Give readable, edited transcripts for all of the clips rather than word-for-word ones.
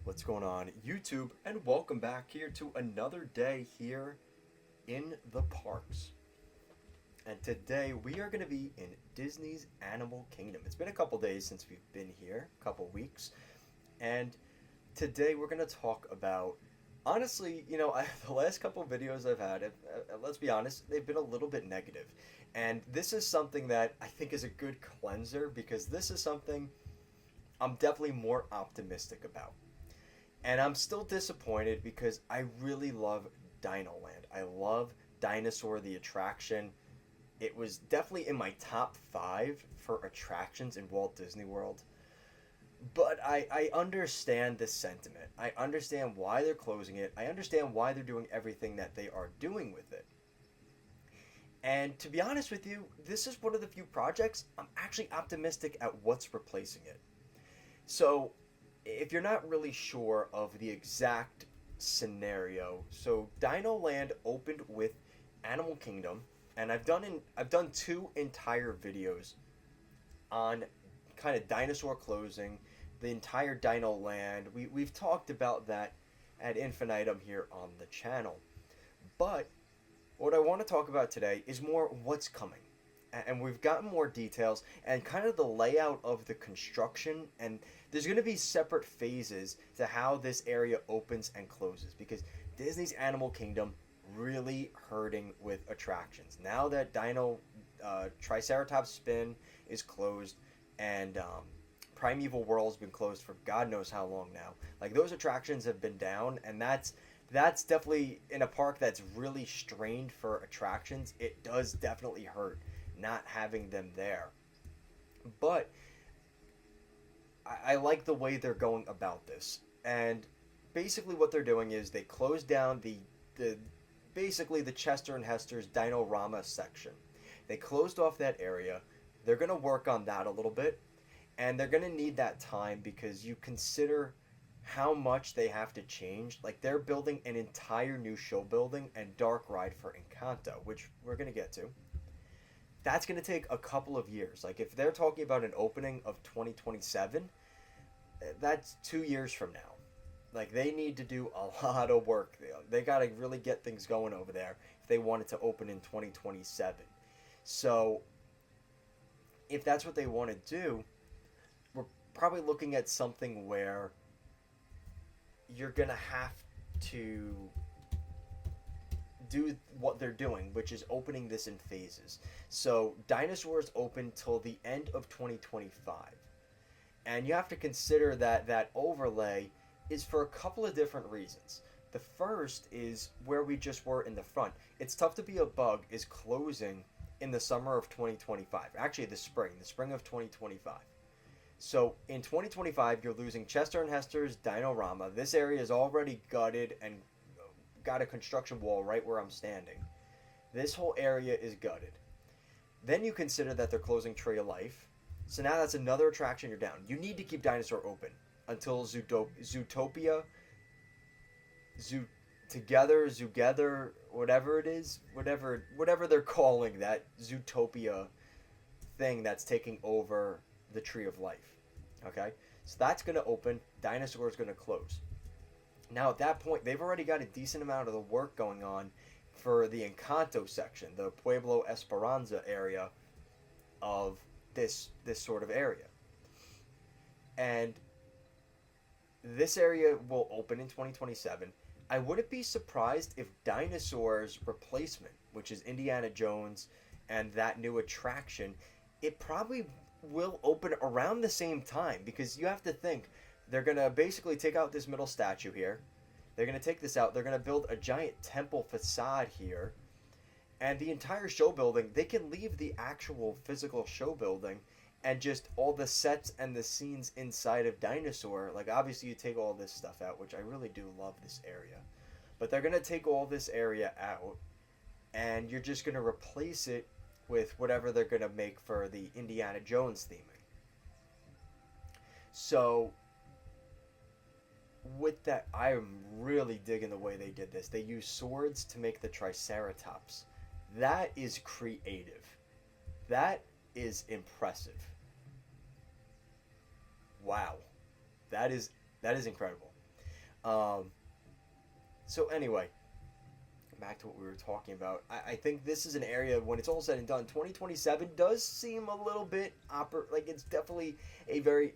What's going on, YouTube? And welcome back here to another day here in the parks. And today we are going to be in Disney's Animal Kingdom. It's been a couple days since we've been here, a couple weeks. And today we're going to talk about, honestly, the last couple videos I've had, let's be honest, they've been a little bit negative. And this is something that I think is a good cleanser because this is something I'm definitely more optimistic about. And I'm still disappointed because I really love Dino Land. I love Dinosaur the attraction. It was definitely in my top five for attractions in Walt Disney World. But I understand this sentiment. I understand why they're closing it. I understand why they're doing everything that they are doing with it. And to be honest with you, this is one of the few projects I'm actually optimistic at what's replacing it. So if you're not really sure of the exact scenario, so Dino Land opened with Animal Kingdom, and I've done two entire videos on kind of dinosaur closing, the entire Dino Land. We've talked about that ad infinitum here on the channel. But what I want to talk about today is more what's coming. And we've gotten more details and kind of the layout of the construction, and there's going to be separate phases to how this area opens and closes because Disney's Animal Kingdom really hurting with attractions now that Dino Triceratops Spin is closed, and Primeval World's been closed for God knows how long now. Like, those attractions have been down, and that's definitely in a park that's really strained for attractions. It does definitely hurt not having them there. But I like the way they're going about this. And basically what they're doing is they close down the basically the Chester and Hester's Dinorama section. They closed off that area. They're going to work on that a little bit, and they're going to need that time because you consider how much they have to change. Like, they're building an entire new show building and dark ride for Encanto, which we're going to get to. That's going to take a couple of years. Like, if they're talking about an opening of 2027, that's 2 years from now. Like, they need to do a lot of work. They got to really get things going over there if they want it to open in 2027. So if that's what they want to do, we're probably looking at something where you're going to have to do what they're doing, which is opening this in phases. So dinosaurs open till the end of 2025. And you have to consider that that overlay is for a couple of different reasons. The first is where we just were in the front. It's Tough to Be a Bug is closing in the summer of 2025. Actually, the spring of 2025. So in 2025, you're losing Chester and Hester's Dinorama. This area is already gutted and got a construction wall right where I'm standing. This whole area is gutted. Then you consider that they're closing Tree of Life. So now that's another attraction you're down. You need to keep Dinosaur open until Zootopia, Zoothether, whatever it is, whatever they're calling that Zootopia thing that's taking over the Tree of Life. Okay? So that's going to open. Dinosaur is going to close. Now, at that point, they've already got a decent amount of the work going on for the Encanto section, the Pueblo Esperanza area of this sort of area. And this area will open in 2027. I wouldn't be surprised if Dinosaur's replacement, which is Indiana Jones and that new attraction, it probably will open around the same time, because you have to think they're going to basically take out this middle statue here. They're going to take this out. They're going to build a giant temple facade here. And the entire show building, they can leave the actual physical show building and just all the sets and the scenes inside of Dinosaur. Like, obviously you take all this stuff out, which I really do love this area. But they're going to take all this area out, and you're just going to replace it with whatever they're going to make for the Indiana Jones theming. So with that, I am really digging the way they did this. They used swords to make the Triceratops. That is creative. That is impressive. Wow. That is incredible. Um, so anyway, back to what we were talking about. I think this is an area when it's all said and done. 2027 does seem a little bit like it's definitely a very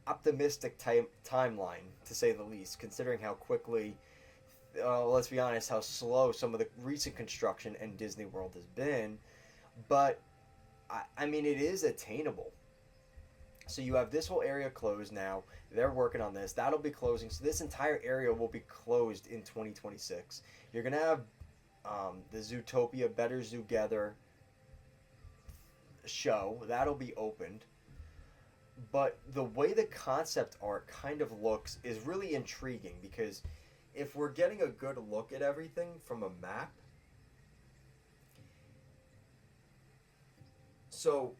optimistic timeline to say the least, considering how quickly. Let's be honest, how slow some of the recent construction in Disney World has been, but I mean, it is attainable. So you have this whole area closed now. They're working on this. That'll be closing. So this entire area will be closed in 2026. You're gonna have the Zootopia Better Together show that'll be opened. But the way the concept art kind of looks is really intriguing because if we're getting a good look at everything from a map, so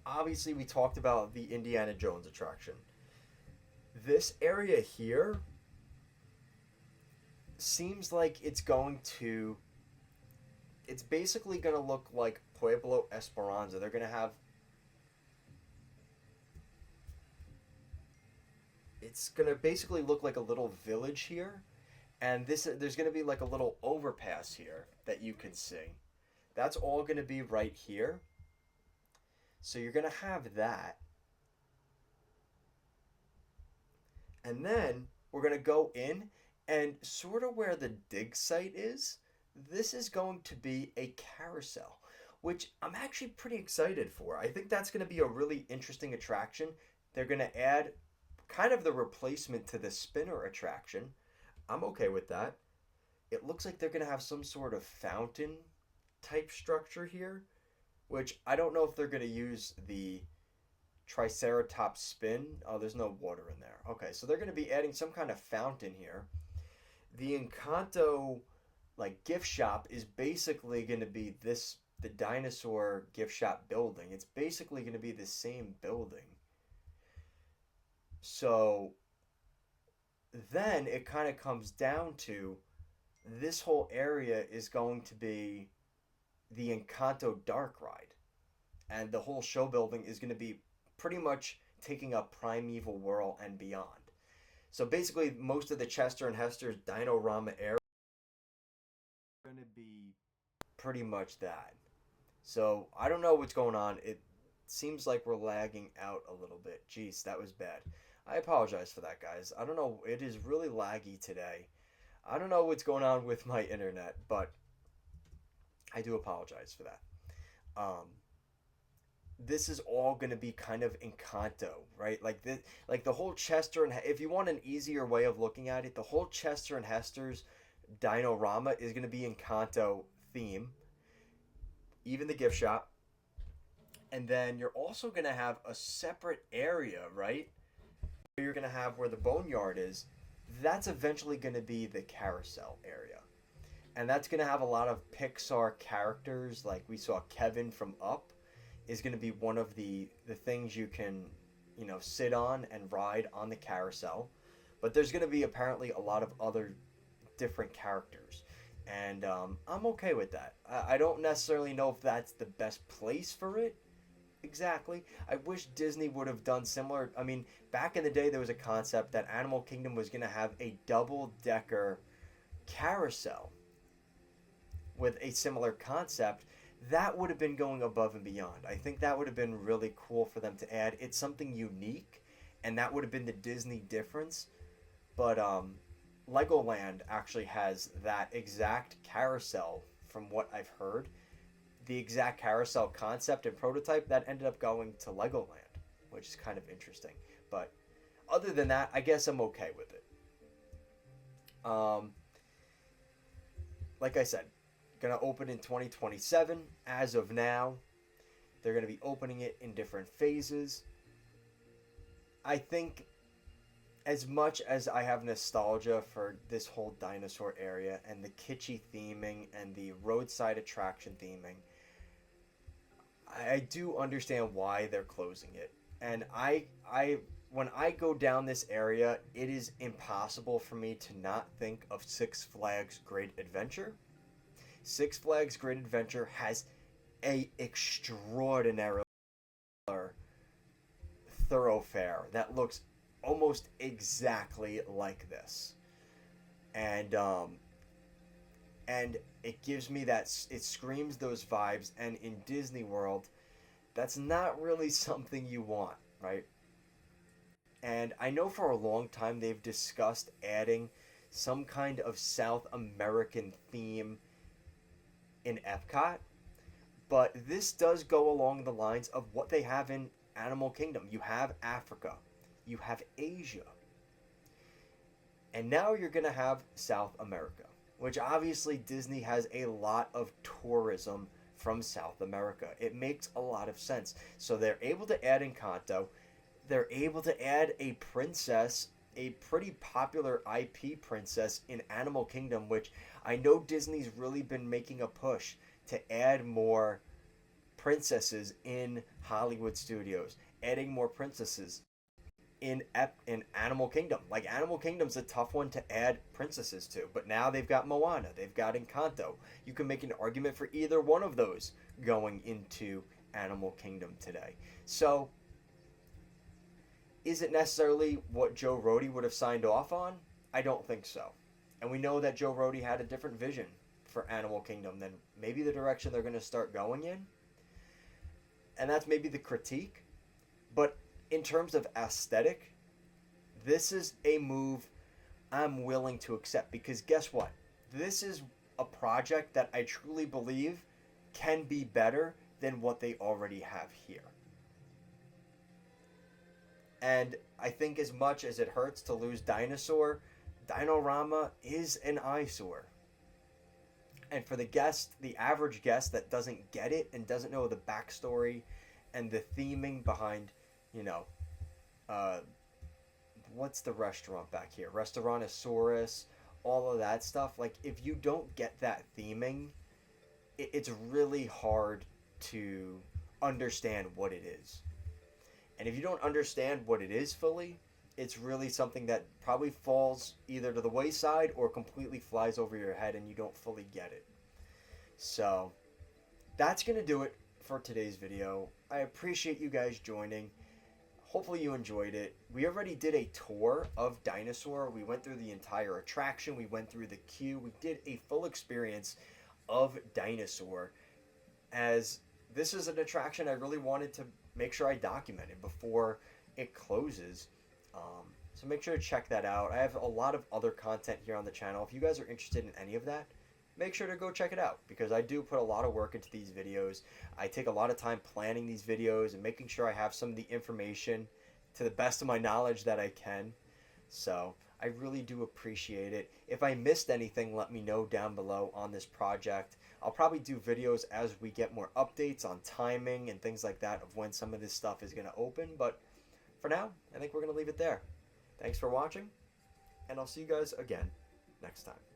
obviously we talked about the Indiana Jones attraction. This area here seems like it's basically going to look like Pueblo Esperanza. They're going to have it's going to basically look like a little village here, and this there's going to be like a little overpass here that you can see. That's all going to be right here. So you're going to have that. And then we're going to go in and sort of where the dig site is, this is going to be a carousel, which I'm actually pretty excited for. I think that's going to be a really interesting attraction. They're going to add kind of the replacement to the spinner attraction. I'm okay with that. It looks like they're going to have some sort of fountain type structure here, which I don't know if they're going to use the Triceratops spin. Oh, there's no water in there. Okay, so they're going to be adding some kind of fountain here. The Encanto like gift shop is basically going to be the dinosaur gift shop building. It's basically going to be the same building. So then it kind of comes down to this whole area is going to be the Encanto dark ride. And the whole show building is going to be pretty much taking up Primeval World and beyond. So basically, most of the Chester and Hester's Dino-Rama area is going to be pretty much that. So I don't know what's going on. It seems like we're lagging out a little bit. Jeez, that was bad. I apologize for that, guys. I don't know. It is really laggy today. I don't know what's going on with my internet, but I do apologize for that. Um, this is all going to be kind of Encanto, right? Like the whole Chester and if you want an easier way of looking at it, the whole Chester and Hester's Dino-Rama is going to be Encanto theme, even the gift shop. And then you're also going to have a separate area, right? You're going to have where the boneyard is. That's eventually going to be the carousel area. And that's going to have a lot of Pixar characters. Like we saw Kevin from Up is going to be one of the things you can, sit on and ride on the carousel. But there's going to be apparently a lot of other different characters. And I'm okay with that. I don't necessarily know if that's the best place for it exactly. I wish Disney would have done similar. I mean, back in the day, there was a concept that Animal Kingdom was going to have a double-decker carousel with a similar concept. That would have been going above and beyond. I think that would have been really cool for them to add. It's something unique, and that would have been the Disney difference. But Legoland actually has that exact carousel, from what I've heard. The exact carousel concept and prototype that ended up going to Legoland, which is kind of interesting. But other than that, I guess I'm okay with it. Like I said, gonna open in 2027. As of now, they're gonna be opening it in different phases. I think as much as I have nostalgia for this whole dinosaur area and the kitschy theming and the roadside attraction theming, I do understand why they're closing it. And I when I go down this area, it is impossible for me to not think of Six Flags Great Adventure. Six Flags Great Adventure has a extraordinary thoroughfare that looks almost exactly like this. And and it gives me that, it screams those vibes, and in Disney World, that's not really something you want, right? And I know for a long time they've discussed adding some kind of South American theme in Epcot, but this does go along the lines of what they have in Animal Kingdom. You have Africa, you have Asia, and now you're going to have South America, which obviously Disney has a lot of tourism from South America. It makes a lot of sense. So they're able to add Encanto. They're able to add a princess, a pretty popular IP princess in Animal Kingdom, which I know Disney's really been making a push to add more princesses in Hollywood studios, adding more princesses in Animal Kingdom. Like, Animal Kingdom's a tough one to add princesses to, but now they've got Moana, they've got Encanto. You can make an argument for either one of those going into Animal Kingdom today. So, is it necessarily what Joe Rohde would have signed off on? I don't think so. And we know that Joe Rohde had a different vision for Animal Kingdom than maybe the direction they're going to start going in. And that's maybe the critique. But in terms of aesthetic, this is a move I'm willing to accept, because guess what? This is a project that I truly believe can be better than what they already have here. And I think, as much as it hurts to lose Dinosaur, Dinorama is an eyesore. And for the guest, the average guest that doesn't get it and doesn't know the backstory and the theming behind, you know, what's the restaurant back here? Restaurantosaurus, all of that stuff. Like, if you don't get that theming, it's really hard to understand what it is. And if you don't understand what it is fully, it's really something that probably falls either to the wayside or completely flies over your head and you don't fully get it. So, that's going to do it for today's video. I appreciate you guys joining. Hopefully you enjoyed it. We already did a tour of Dinosaur. We went through the entire attraction. We went through the queue. We did a full experience of Dinosaur, as this is an attraction I really wanted to make sure I documented before it closes. So make sure to check that out. I have a lot of other content here on the channel. If you guys are interested in any of that, make sure to go check it out, because I do put a lot of work into these videos. I take a lot of time planning these videos and making sure I have some of the information to the best of my knowledge that I can. So I really do appreciate it. If I missed anything, let me know down below on this project. I'll probably do videos as we get more updates on timing and things like that of when some of this stuff is going to open. But for now, I think we're going to leave it there. Thanks for watching, and I'll see you guys again next time.